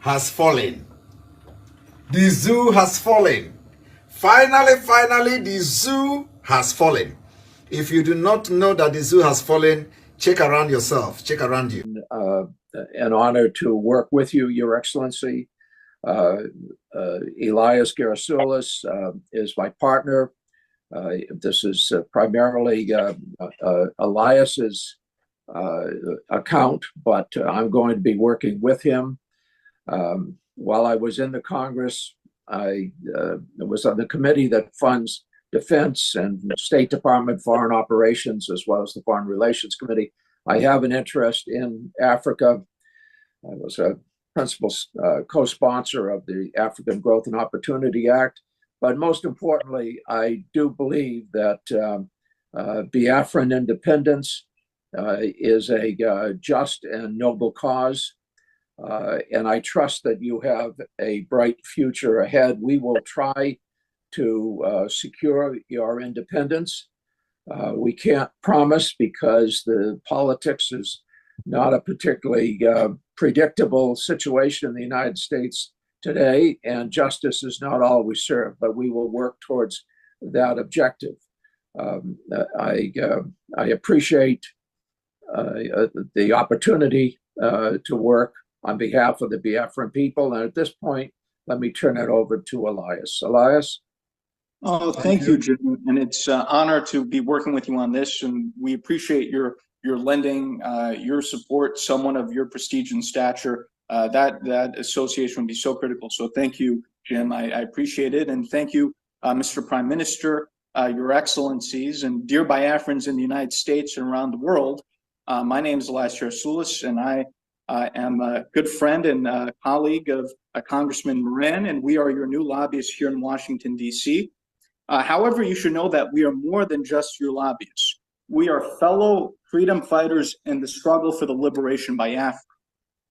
has fallen. The zoo has fallen. Finally, the zoo has fallen. If you do not know that the zoo has fallen, check around yourself, check around you. An honor to work with you, Your Excellency. Elias Gerasulis is my partner. This is primarily Elias's account, but I'm going to be working with him. While I was in the Congress, I was on the committee that funds Defense and State Department Foreign Operations, as well as the Foreign Relations Committee. I have an interest in Africa. I was a principal co-sponsor of the African Growth and Opportunity Act. But most importantly, I do believe that Biafran independence is a just and noble cause. And I trust that you have a bright future ahead. We will try to secure your independence. We can't promise because the politics is not a particularly predictable situation in the United States today, and justice is not always served, but we will work towards that objective. I appreciate the opportunity to work on behalf of the Biafran people. And at this point, let me turn it over to Elias. Elias? Oh, thank you, Jim. And it's an honor to be working with you on this. And we appreciate your lending, your support, someone of your prestige and stature. That association would be so critical. So thank you, Jim. I appreciate it. And thank you, Mr. Prime Minister, Your Excellencies, and dear Biafrans in the United States and around the world. My name is Elias Gerasulis, and I am a good friend and a colleague of Congressman Moran, and we are your new lobbyists here in Washington, D.C. However, you should know that we are more than just your lobbyists. We are fellow freedom fighters in the struggle for the liberation by Biafra.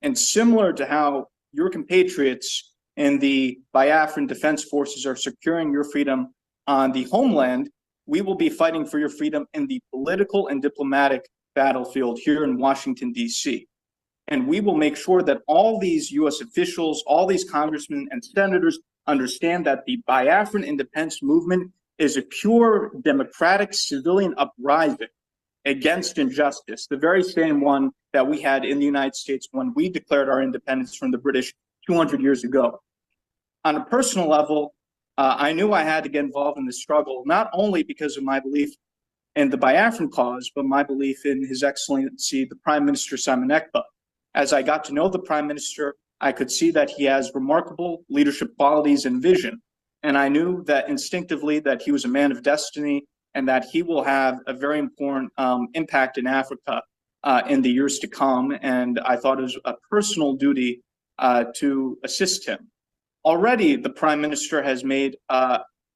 And similar to how your compatriots in the Biafran Defense Forces are securing your freedom on the homeland, we will be fighting for your freedom in the political and diplomatic battlefield here in Washington, D.C. And we will make sure that all these U.S. officials, all these congressmen and senators understand that the Biafran independence movement is a pure democratic civilian uprising against injustice, the very same one that we had in the United States when we declared our independence from the British 200 years ago. On a personal level, I knew I had to get involved in this struggle, not only because of my belief in the Biafran cause, but my belief in His Excellency, the Prime Minister Simon Ekpa. As I got to know the Prime Minister, I could see that he has remarkable leadership qualities and vision. And I knew that instinctively that he was a man of destiny and that he will have a very important impact in Africa in the years to come. And I thought it was a personal duty to assist him. Already, the Prime Minister has made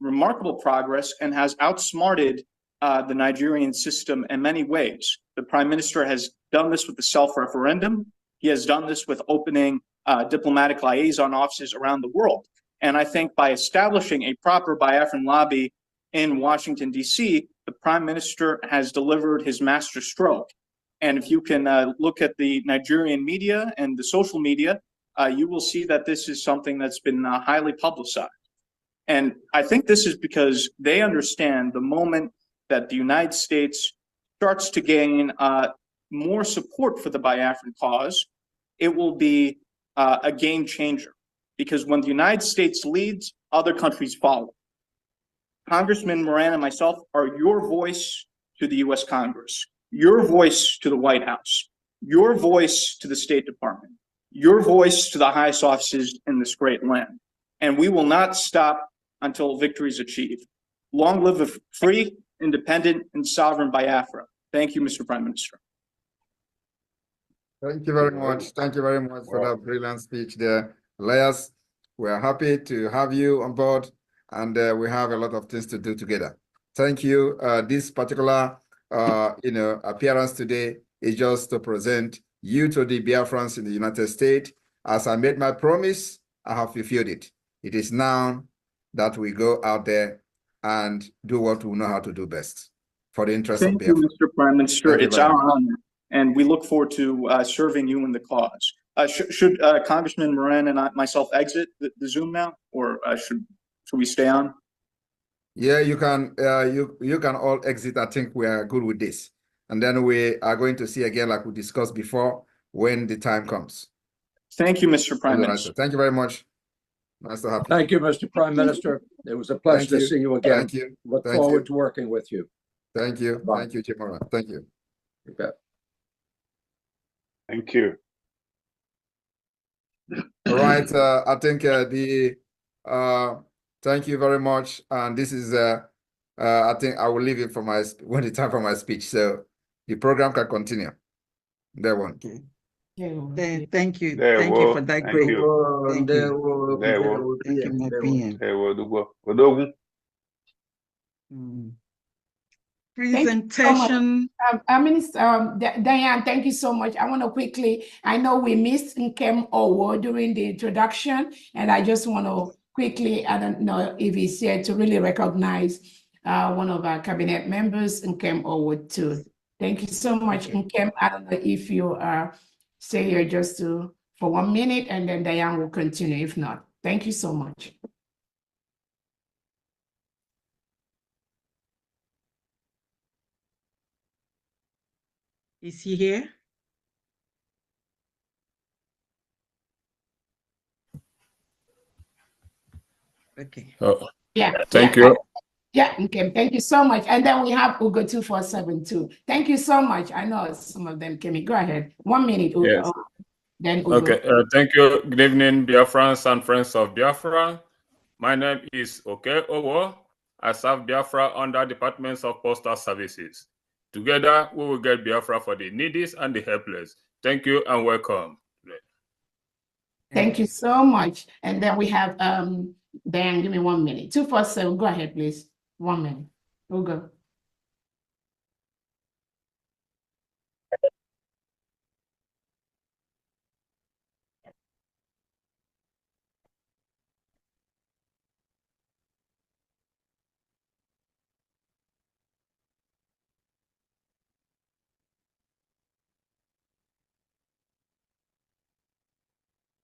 remarkable progress and has outsmarted the Nigerian system in many ways. The Prime Minister has done this with the self-referendum. He has done this with opening diplomatic liaison offices around the world. And I think by establishing a proper Biafran lobby in Washington, D.C., the Prime Minister has delivered his master stroke. And if you can look at the Nigerian media and the social media, you will see that this is something that's been highly publicized. And I think this is because they understand the moment that the United States starts to gain more support for the Biafran cause, it will be a game changer. Because when the United States leads, other countries follow. Congressman Moran and myself are your voice to the U.S. Congress, your voice to the White House, your voice to the State Department, your voice to the highest offices in this great land. And we will not stop until victory is achieved. Long live a free, independent, and sovereign Biafra. Thank you, Mr. Prime Minister. Thank you very much. Thank you very much for that brilliant speech there, Elias. We are happy to have you on board, and we have a lot of things to do together. Thank you. This particular, appearance today is just to present you to the Biafrans in the United States. As I made my promise, I have fulfilled it. It is now that we go out there and do what we know how to do best for the interest of Biafra. Thank you, Mr. Prime Minister. It's our honor, and we look forward to serving you in the cause. Should Congressman Moran and myself exit the Zoom now, or should we stay on? Yeah, you can. You can all exit. I think we are good with this, and then we are going to see again, like we discussed before, when the time comes. Thank you, Mr. Prime Minister. Thank you very much. Nice to have you. Thank you, Mr. Prime Minister. It was a pleasure to see you again. Thank you. Look forward to working with you. Thank you. Bye. Thank you, Chief Moran. Thank you. You bet. Thank you. All right. I think thank you very much. And this is I think I will leave it for when the time for my speech. So the program can continue. There one. Okay. Thank you. There Thank you for that Thank great. you. Thank you. Thank you, my PM. Presentation. Minister Diane, thank you so much. I want to quickly, I know we missed Nkem Owo during the introduction, and I just want to quickly, I don't know if he's here, to really recognize one of our cabinet members, Nkem Owo too. Thank you so much, Nkem. I don't know if you stay here just for 1 minute, and then Diane will continue. If not, thank you so much. Is he here? Okay. Oh, Yeah. thank you. Yeah, okay, thank you so much. And then we have Ugo 247 too. Thank you so much. I know some of them came in. Go ahead. 1 minute, Ugo. Yes. Then Ugo. Okay. Thank you. Good evening, Biafrans and friends of Biafra. My name is Oke Owo. I serve Biafra under Departments of Postal Services. Together, we will get Biafra for the needy and the helpless. Thank you and welcome. Thank you so much. And then we have Dan, give me 1 minute. 247, go ahead, please. 1 minute. Ugo.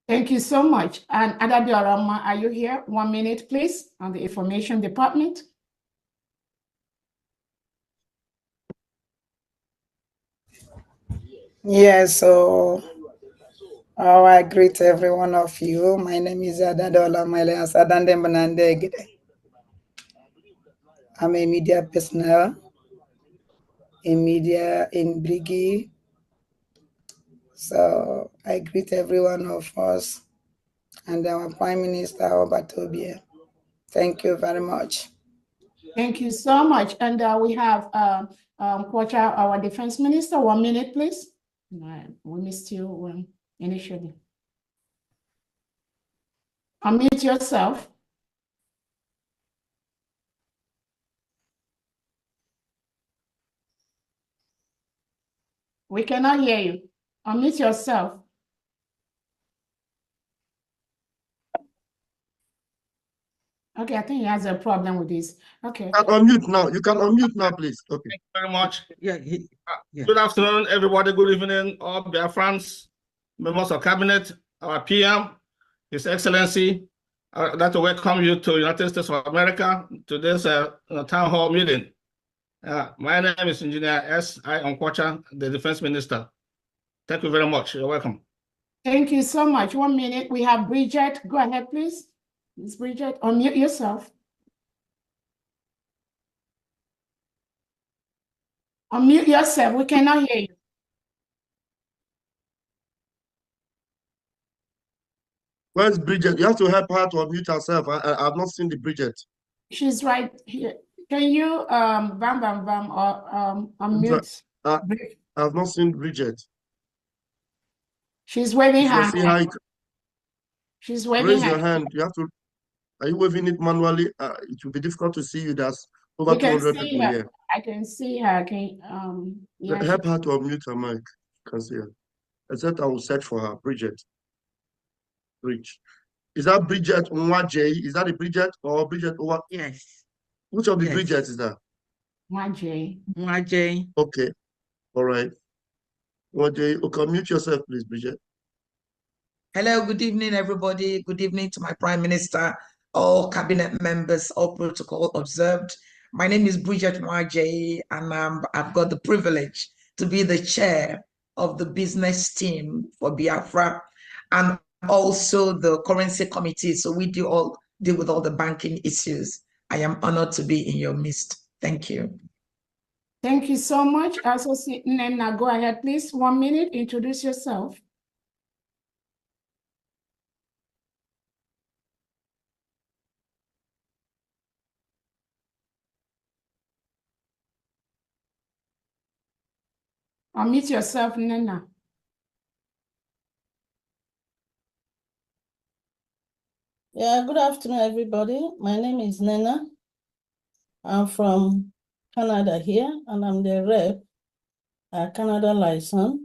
Thank you so much. And Adabiorama, are you here? 1 minute, please, on the Information Department. Yes, so I greet every one of you. My name is Adadola Maileas Adande Banandegide. I'm a media personnel in media in Brigi. So I greet every one of us and our Prime Minister Obatobie. Thank you very much. Thank you so much. And we have Kwacha, our Defense Minister. 1 minute, please. We missed you initially. Unmute yourself. We cannot hear you. Unmute yourself. Okay, I think he has a problem with this. Okay. Unmute now. You can unmute now, please. Okay. Thank you very much. Yeah. Good afternoon, everybody. Good evening, all Biafrans, members of cabinet, our PM, His Excellency. I'd like to welcome you to the United States of America to this town hall meeting. My name is Engineer S.I. Onkwacha, the Defense Minister. Thank you very much. You're welcome. Thank you so much. 1 minute. We have Bridget. Go ahead, please. Ms. Bridget, unmute yourself. Unmute yourself. We cannot hear you. Where's Bridget? You have to help her to unmute herself. I've not seen the Bridget. She's right here. Can you or unmute? I've not seen Bridget. She's waving her hand. She's waving Raise her your hand. You have to. Are you waving it manually? It will be difficult to see you. There's over 200 people here. I can see her. Yeah, help her to unmute her mic. You can see her. Except I will search for her. Bridget. Is that Bridget Nwaje? Is that the Bridget or Bridget Owa? Yes. Which of the Bridget is that? Nwaje. Okay. All right. Nwaje, okay, mute yourself, please, Bridget. Hello, good evening, everybody. Good evening to my Prime Minister, all cabinet members, all protocol observed. My name is Bridget Marjay, and I've got the privilege to be the chair of the business team for Biafra and also the currency committee. So we deal with all the banking issues. I am honored to be in your midst. Thank you. Thank you so much. Associate Nena, go ahead, please. 1 minute, introduce yourself. Unmute yourself, Nena. Yeah, good afternoon, everybody. My name is Nena. I'm from Canada here, and I'm the rep at Canada license.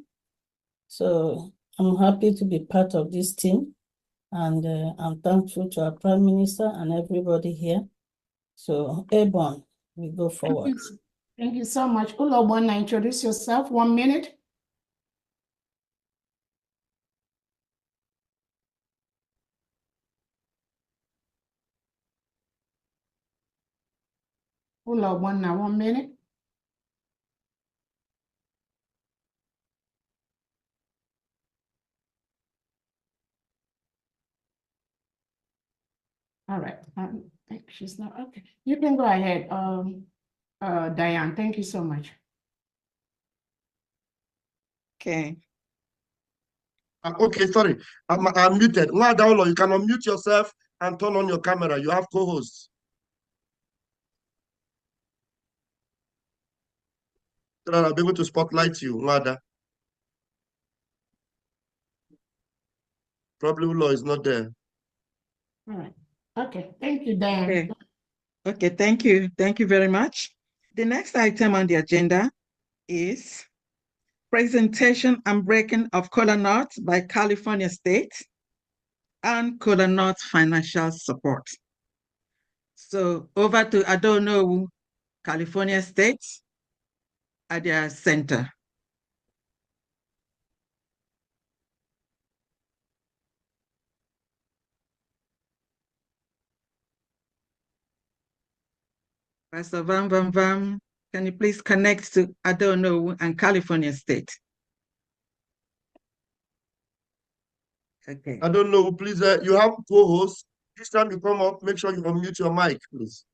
So I'm happy to be part of this team, and I'm thankful to our Prime Minister and everybody here. So, Airborne, we go forward. Thank you so much. Ulobona, introduce yourself. 1 minute. Ulobona, 1 minute. All right. I think she's not okay. You can go ahead, Diane. Thank you so much. Okay. Okay, sorry. I'm muted. Ngadaolo, you can unmute yourself and turn on your camera. You have co-hosts. So that I'll be able to spotlight you, Ngada. Probably Ulo is not there. All right. Okay. Thank you, Diane. Okay, thank you. Thank you very much. The next item on the agenda is presentation and breaking of Kola Nut by California State and Kola Nut financial support. So over to Adono, California State at their center. Pastor Vam Vam Vam, can you please connect to Adono and California State? Okay. I don't know. Please, you have co-hosts. This time you come up, make sure you unmute your mic, please.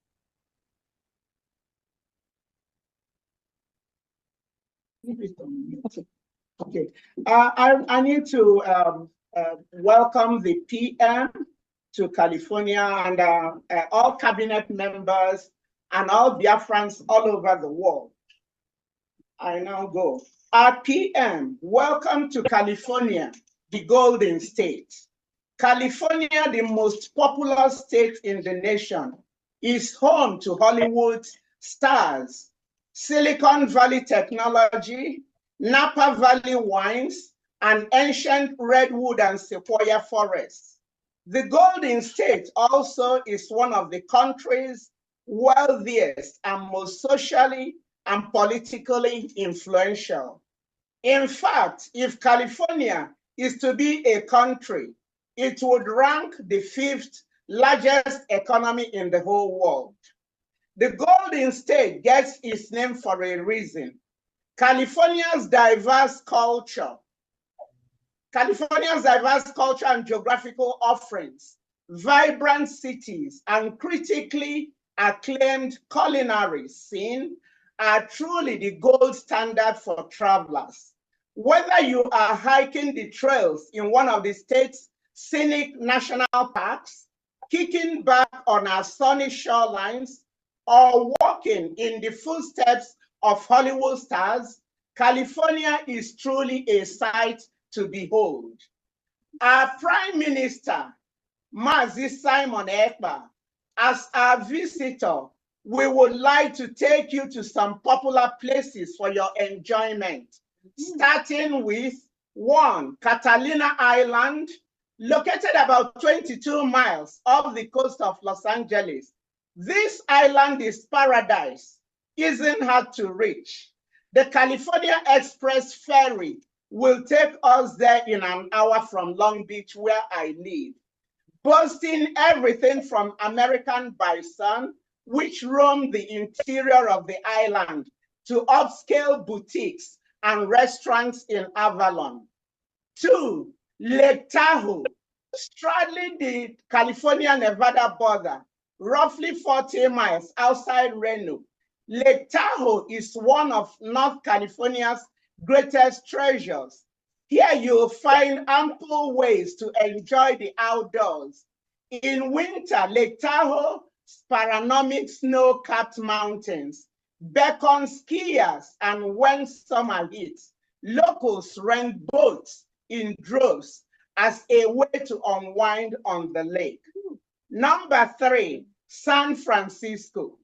Okay. I need to welcome the PM to California and all cabinet members and all Biafrans all over the world. I now go. Our PM, welcome to California, the Golden State. California, the most popular state in the nation, is home to Hollywood stars, Silicon Valley technology, Napa Valley wines, and ancient redwood and sequoia forests. The Golden State also is one of the country's wealthiest and most socially and politically influential. In fact, if California is to be a country, it would rank the 5th largest economy in the whole world. The Golden State gets its name for a reason. California's diverse culture and geographical offerings, vibrant cities, and critically acclaimed culinary scene are truly the gold standard for travelers. Whether you are hiking the trails in one of the state's scenic national parks, kicking back on our sunny shorelines, or walking in the footsteps of Hollywood stars, California is truly a sight to behold. Our Prime Minister, Mazi Simon Ekpa, as our visitor, we would like to take you to some popular places for your enjoyment, starting with 1, Catalina Island, located about 22 miles off the coast of Los Angeles. This island is paradise, isn't hard to reach. The California Express ferry will take us there in an hour from Long Beach, where I live, boasting everything from American bison, which roam the interior of the island, to upscale boutiques and restaurants in Avalon. 2, Lake Tahoe, straddling the California-Nevada border, roughly 40 miles outside Reno. Lake Tahoe is one of North California's greatest treasures. Here you'll find ample ways to enjoy the outdoors. In winter, Lake Tahoe's panoramic snow-capped mountains beckon skiers, and when summer hits, locals rent boats in droves as a way to unwind on the lake. Number 3, San Francisco.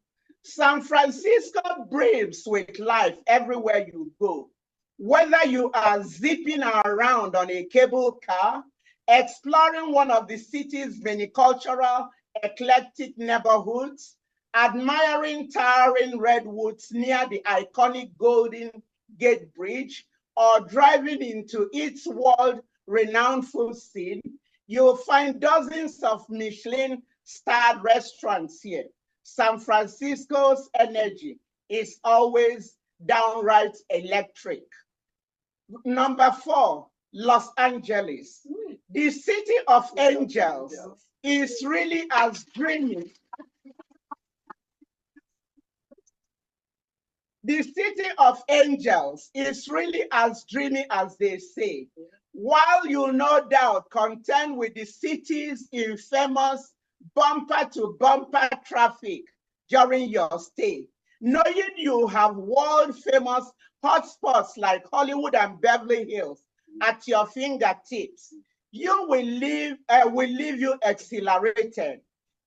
San Francisco breathes with life everywhere you go. Whether you are zipping around on a cable car, exploring one of the city's many cultural, eclectic neighborhoods, admiring towering redwoods near the iconic Golden Gate Bridge, or driving into its world-renowned food scene, you'll find dozens of Michelin-starred restaurants here. San Francisco's energy is always downright electric. Number 4, Los Angeles. The city of angels is really as dreamy. The city of angels is really as dreamy as they say. While you'll no doubt contend with the city's infamous bumper-to-bumper traffic during your stay, knowing you have world-famous hotspots like Hollywood and Beverly Hills at your fingertips, you will leave you exhilarated.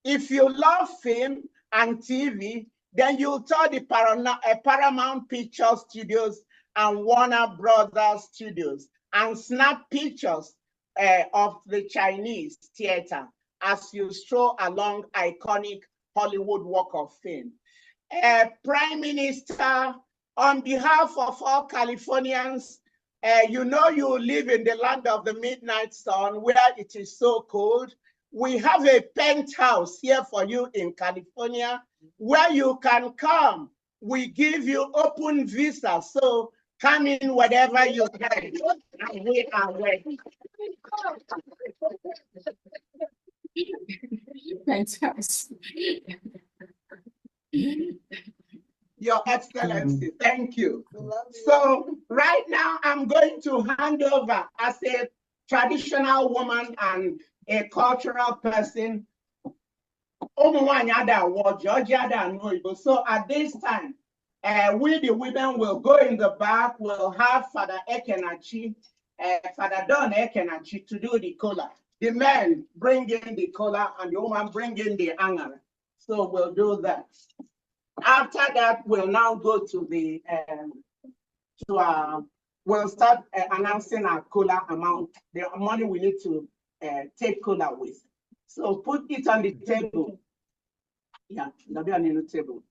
If you love film and TV, then you'll tour the Paramount Picture Studios and Warner Brothers Studios and snap pictures of the Chinese theater as you stroll along iconic Hollywood Walk of Fame. Prime Minister, on behalf of all Californians, you know you live in the land of the midnight sun where it is so cold. We have a penthouse here for you in California where you can come. We give you open visa, so come in whatever you can. And we are ready. Fantastic. Your Excellency, thank you. So right now I'm going to hand over as a traditional woman and a cultural person. So at this time, we the women will go in the back. We'll have Father Ekenachi, Father Don Ekenachi to do the kola. The men bring in the kola and the woman bring in the anger. So we'll do that. After that, we'll now go to the we'll start announcing our kola amount, the money we need to take kola with. So put it on the table. Yeah, it'll be on the table.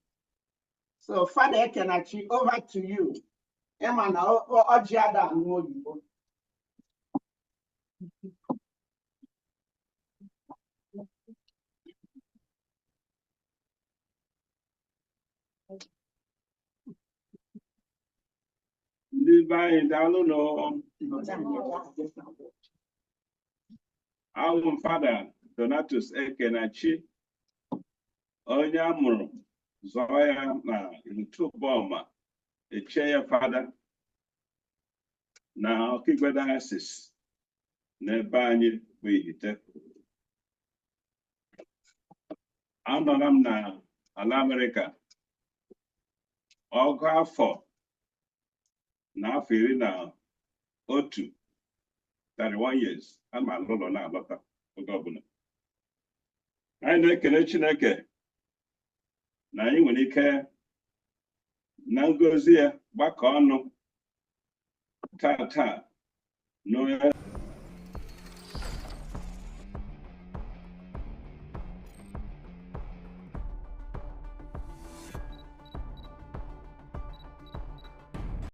So Father Ekenachi, over to you. Our father, Donatus Ekenachi, Onyamuru, Zoya, na Intuboma, a chair father. Now, Kigwadasis, Nebani, we hit. I'm now, America. All go for. Now, feeling now, O2, 31 years. I'm a lot on our governor. I know Kenechineke. Now, you when you care. Now goes here, back on. Ta, no,